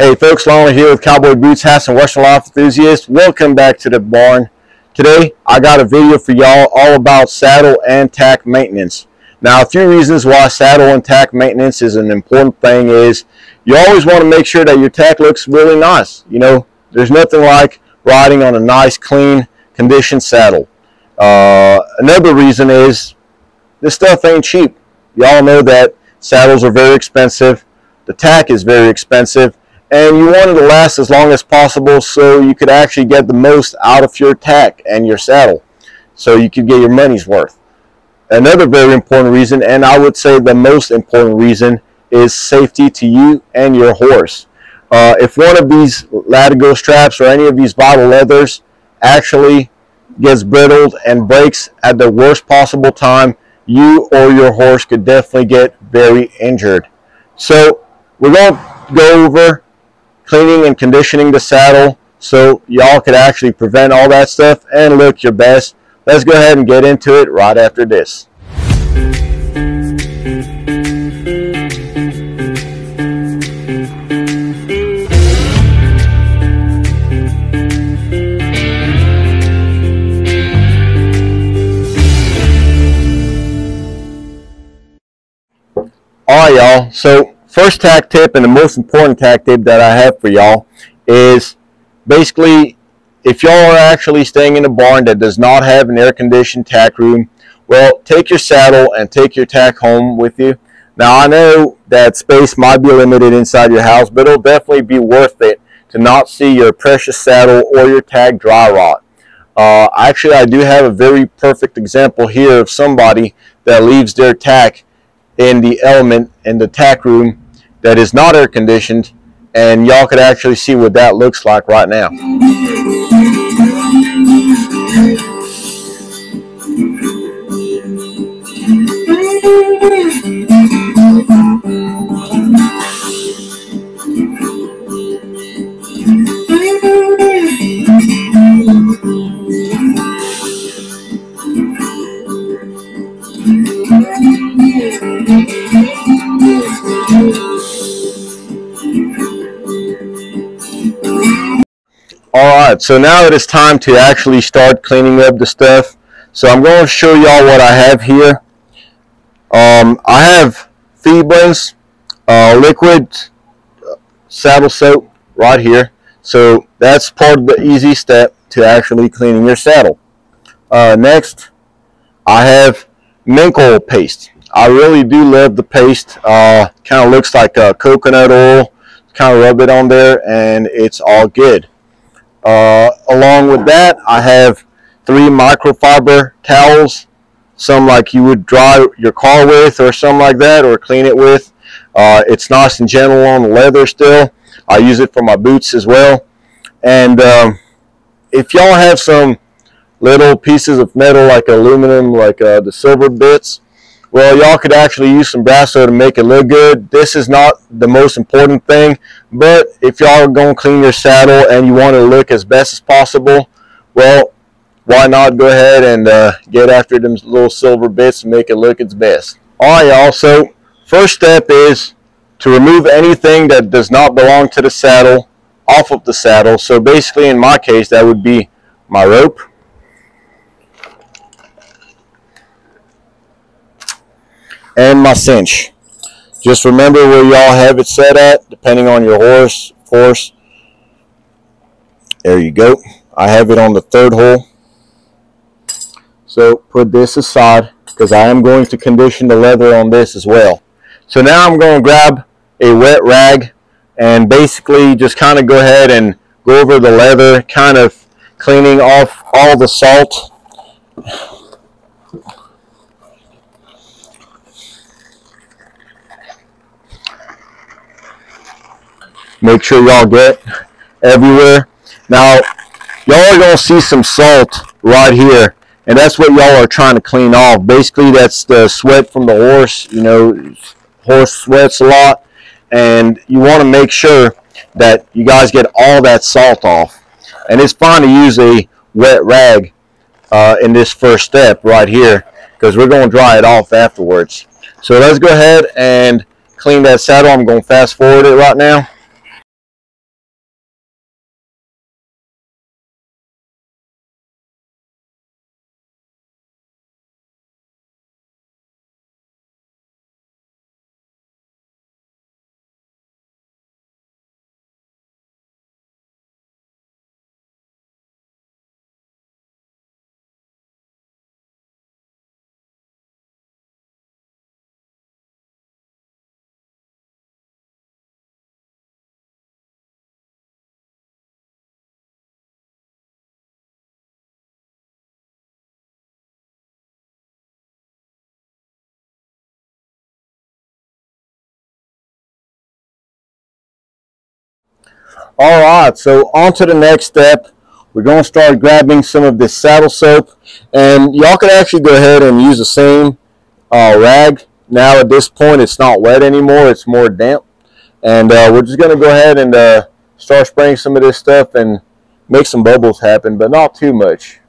Hey folks, Lonnie here with Cowboy Boots, House and Western Life Enthusiasts. Welcome back to the barn. Today I got a video for y'all all about saddle and tack maintenance. Now, a few reasons why saddle and tack maintenance is an important thing is you always want to make sure that your tack looks really nice. You know, there's nothing like riding on a nice, clean, conditioned saddle. Another reason is this stuff ain't cheap. Y'all know that saddles are very expensive. The tack is very expensive. And you want it to last as long as possible so you could actually get the most out of your tack and your saddle, so you could get your money's worth. Another very important reason, and I would say the most important reason, is safety to you and your horse. If one of these latigo straps or any of these vital leathers actually gets brittled and breaks at the worst possible time, you or your horse could definitely get very injured. So we're going to go over cleaning and conditioning the saddle so y'all could actually prevent all that stuff and look your best. Let's go ahead and get into it right after this. Alright y'all, so first tack tip, and the most important tack tip that I have for y'all, is basically if y'all are actually staying in a barn that does not have an air-conditioned tack room, well, take your saddle and take your tack home with you. Now, I know that space might be limited inside your house, but it'll definitely be worth it to not see your precious saddle or your tack dry rot. Actually, I do have a very perfect example here of somebody that leaves their tack in the element in the tack room that is not air conditioned, and y'all could actually see what that looks like right now. Alright, so now it is time to actually start cleaning up the stuff. So I'm going to show y'all what I have here. I have Feeblin's liquid saddle soap right here. So that's part of the easy step to actually cleaning your saddle. Next, I have mink oil paste. I really do love the paste. Kind of looks like coconut oil. Kind of rub it on there and it's all good. Along with that, I have 3 microfiber towels, some like you would dry your car with or something like that, or clean it with. It's nice and gentle on the leather still. I use it for my boots as well. And if y'all have some little pieces of metal like aluminum, like the silver bits, well, y'all could actually use some Brasso to make it look good. This is not the most important thing, but if y'all are going to clean your saddle and you want it to look as best as possible, well, why not go ahead and get after them little silver bits and make it look its best. Alright y'all, so first step is to remove anything that does not belong to the saddle off of the saddle. So basically in my case, that would be my rope, and my cinch. Just remember where y'all have it set at, depending on your horse, of course. There you go. I have it on the 3rd hole. So put this aside, because I am going to condition the leather on this as well. So now I'm going to grab a wet rag and basically just kind of go ahead and go over the leather, kind of cleaning off all the salt. Make sure y'all get everywhere. Now, y'all are going to see some salt right here, and that's what y'all are trying to clean off. Basically, that's the sweat from the horse. You know, horse sweats a lot, and you want to make sure that you guys get all that salt off. And it's fine to use a wet rag in this first step right here, because we're going to dry it off afterwards. So let's go ahead and clean that saddle. I'm going to fast forward it right now. All right, so on to the next step. We're going to start grabbing some of this saddle soap, and y'all can actually go ahead and use the same rag. Now at this point, it's not wet anymore; it's more damp, and we're just going to go ahead and start spraying some of this stuff and make some bubbles happen, but not too much.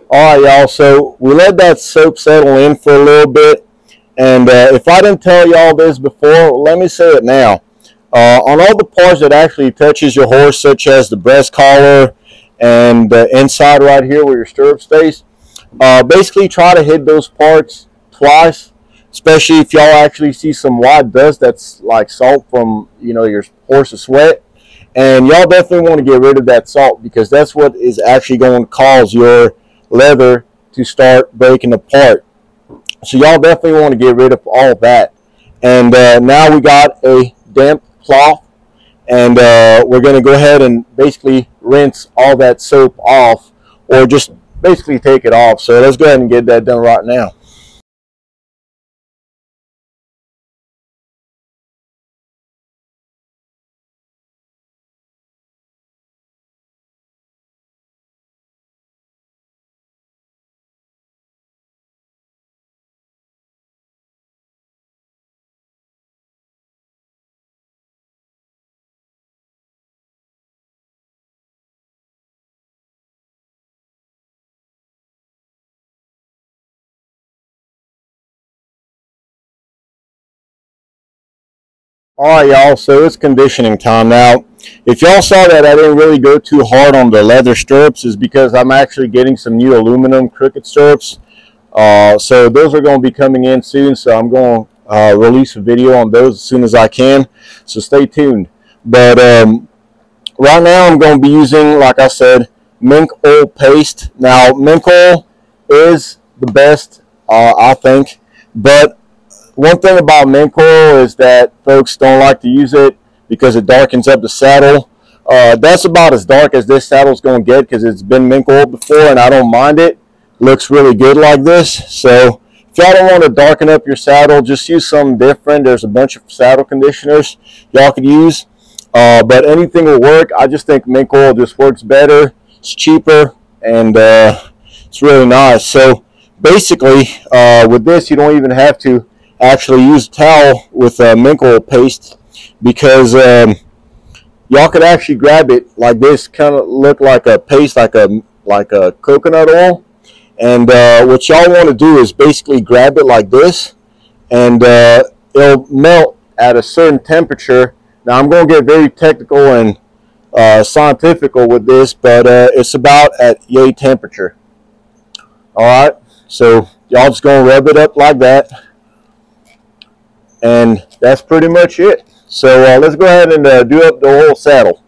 All right, y'all. So we let that soap settle in for a little bit, and if I didn't tell y'all this before, let me say it now. On all the parts that actually touches your horse, such as the breast collar and the inside right here where your stirrup stays, basically try to hit those parts twice, especially if y'all actually see some white dust that's like salt from your horse's sweat. And y'all definitely want to get rid of that salt because that's what is actually going to cause your leather to start breaking apart. So y'all definitely want to get rid of all of that. And now we got a damp cloth, and we're going to go ahead and basically rinse all that soap off, or just basically take it off. So let's go ahead and get that done right now. All right, y'all. So it's conditioning time now. If y'all saw that I didn't really go too hard on the leather stirrups, is because I'm actually getting some new aluminum crooked stirrups. So those are going to be coming in soon. So I'm going to release a video on those as soon as I can. So stay tuned. But right now I'm going to be using, like I said, mink oil paste. Now mink oil is the best, I think. But one thing about mink oil is that folks don't like to use it because it darkens up the saddle. That's about as dark as this saddle is going to get because it's been mink oil before, and I don't mind it. Looks really good like this. So if y'all don't want to darken up your saddle, just use something different. There's a bunch of saddle conditioners y'all could use, but anything will work. I just think mink oil just works better. It's cheaper, and it's really nice. So basically, with this, you don't even have to actually use a towel with mink oil paste, because y'all could actually grab it like this, kind of look like a paste, like a coconut oil. And what y'all want to do is basically grab it like this, and it'll melt at a certain temperature. Now I'm going to get very technical and scientific with this, but it's about at yay temperature. All right, so y'all just going to rub it up like that, and that's pretty much it. So let's go ahead and do up the whole saddle.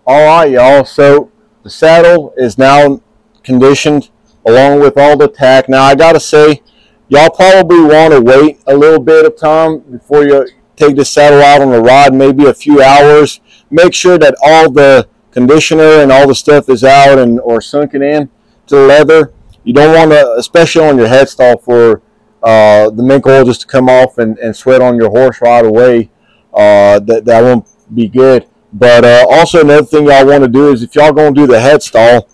All right, y'all. So the saddle is now conditioned along with all the tack. Now I gotta say, y'all probably want to wait a little bit of time before you take the saddle out on the ride, maybe a few hours. Make sure that all the conditioner and all the stuff is out and or sunken in to the leather. You don't want to, especially on your headstall, for the mink oil just to come off and sweat on your horse right away. That won't be good. But also another thing y'all want to do is if y'all going to do the headstall,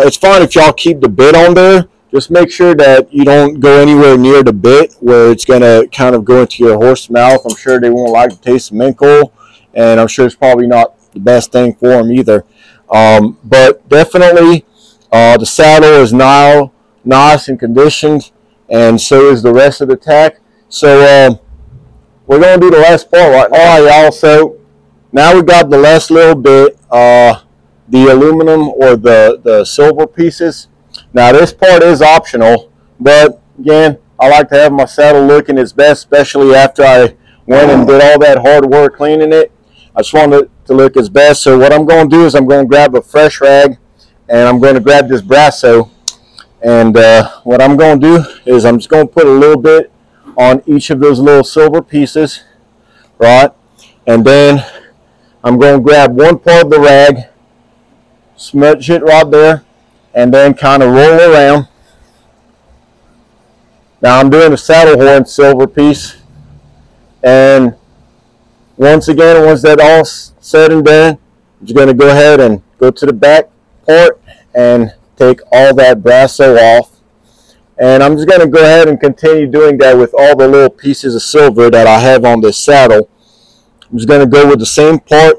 it's fine if y'all keep the bit on there. Just make sure that you don't go anywhere near the bit where it's going to kind of go into your horse's mouth. I'm sure they won't like the taste of mink oil, and I'm sure it's probably not the best thing for them either. But definitely the saddle is now nice and conditioned, and so is the rest of the tack. So we're going to do the last part right now. All right, y'all. So now we got the last little bit, the aluminum or the silver pieces. Now this part is optional, but again, I like to have my saddle looking its best, especially after I went and did all that hard work cleaning it. I just want it to look its best. So what I'm going to do is I'm going to grab a fresh rag, and I'm going to grab this brasso. And what I'm going to do is I'm just going to put a little bit on each of those little silver pieces, right? And then I'm going to grab one part of the rag, smudge it right there, and then kind of roll around. Now I'm doing a saddle horn silver piece, and once again, once that all said and done, I'm just going to go ahead and go to the back part and take all that brasso off. And I'm just going to go ahead and continue doing that with all the little pieces of silver that I have on this saddle. I'm just going to go with the same part,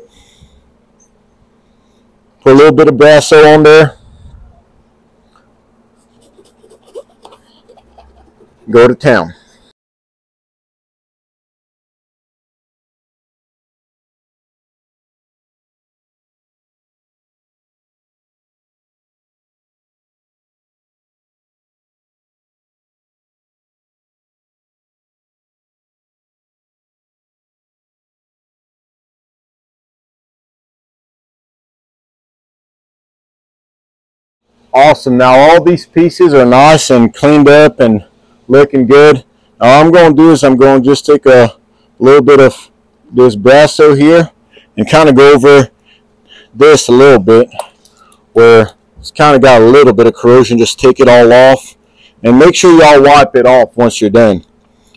put a little bit of brasso on there, go to town. Awesome. Now all these pieces are nice and cleaned up and looking good. Now all I'm going to do is I'm going to just take a little bit of this brasso here and kind of go over this a little bit where it's kind of got a little bit of corrosion. Just take it all off and make sure y'all wipe it off once you're done.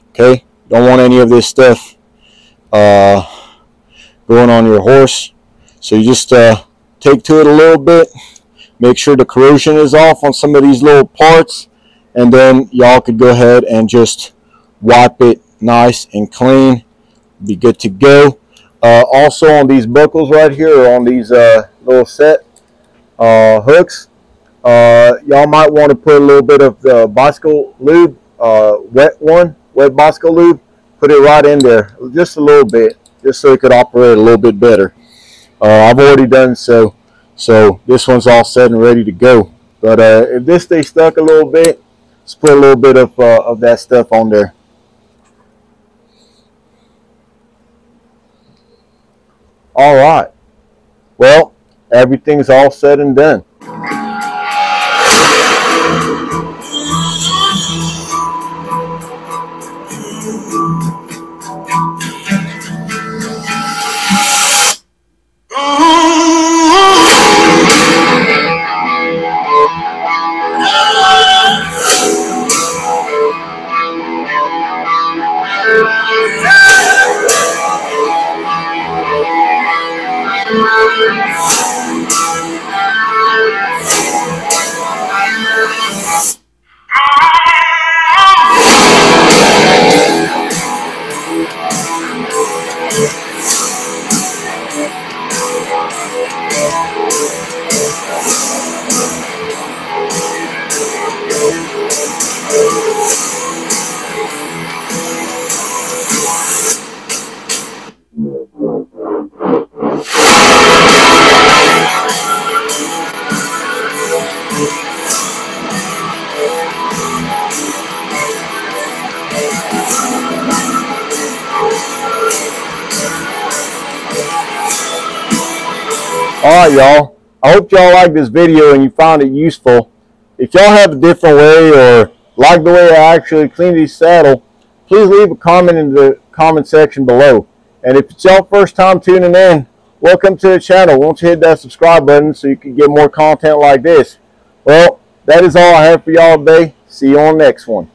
Okay? Don't want any of this stuff going on your horse. So you just take to it a little bit. Make sure the corrosion is off on some of these little parts, and then y'all could go ahead and just wipe it nice and clean. Be good to go. Also on these buckles right here, or on these little set hooks, y'all might want to put a little bit of the bicycle lube, wet bicycle lube. Put it right in there, just a little bit, just so it could operate a little bit better. I've already done so. So this one's all set and ready to go. But if this stays stuck a little bit, let's put a little bit of that stuff on there. All right. Well, everything's all said and done. Alright y'all, I hope y'all liked this video and you found it useful. If y'all have a different way or like the way I actually clean this saddle, please leave a comment in the comment section below. And if it's y'all first time tuning in, welcome to the channel. Won't you hit that subscribe button so you can get more content like this. Well, that is all I have for y'all today. See you on the next one.